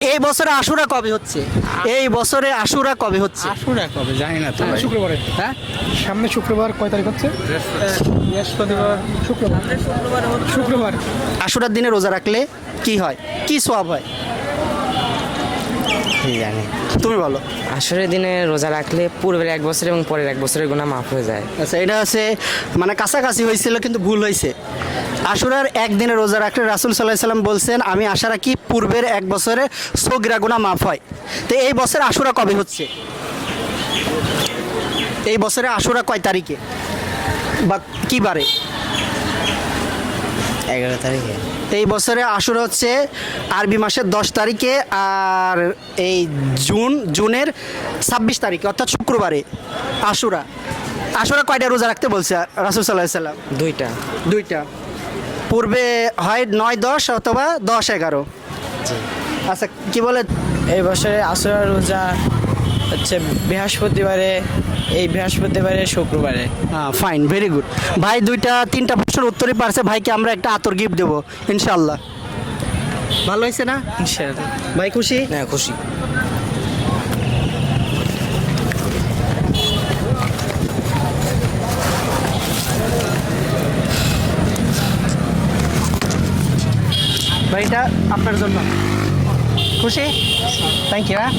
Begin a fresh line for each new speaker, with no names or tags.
এই বছরে আশুরা কবে হচ্ছে? এই বছরে আশুরা কবে হচ্ছে?
আশুরা কবে জানি না তো ভাই।
শুক্রবারে।
হ্যাঁ,
সামনে শুক্রবার কয় তারিখ হচ্ছে? বৃহস্পতিবার। শুক্রবার। শুক্রবার।
আশুরার দিনে রোজা রাখলে কি হয়, কি সওয়াব হয়?
কি জানি।
তুমি বলো।
আসরের দিনে রোজা রাখলে পূর্বের এক বছর এবং পরের এক বছরের গুনাহ মাফ হয়ে যায়।
আচ্ছা, এটা হচ্ছে মানে কাছাকাছি হয়েছিল কিন্তু ভুল হয়েছে। আশুরার একদিনে রোজা রাখলে রাসূল সাল্লাল্লাহু আলাইহি সাল্লাম বলছেন, আমি আশা রাখি পূর্বের এক বছরে সগীরা গুনাহ মাফ হয়। তো এই বছর আশুরা কবে হচ্ছে? এই বছরে আশুরা কয় তারিখে বা কি বারে?
11 তারিখে।
এই বছরে আশুরা হচ্ছে আরবি মাসের 10 তারিখে, আর এই জুনের 26 তারিখে অর্থাৎ শুক্রবারে আশুরা। আশুরা কয়টা রোজা রাখতে বলছে রাসূল সাল্লাল্লাহু আলাইহি সাল্লাম? দুইটা। পূর্বে হয় 9-10 অথবা 10-11। আচ্ছা, কি বলে?
এই বছরে আসরের রোজা হচ্ছে বৃহস্পতিবারে, এই বৃহস্পতিবারে শুক্রবারে।
হ্যাঁ, ফাইন, ভেরি গুড। ভাই 2-3টা প্রশ্নের উত্তরই পারছে। ভাইকে আমরা একটা আতর গিফট দেবো ইনশাল্লাহ। ভালো হয়েছে না
ইনশাআল্লাহ।
ভাই? খুশি?
হ্যাঁ, খুশি।
ভাই এটা আপনার জন্য। খুশি? Thank you. হ্যাঁ।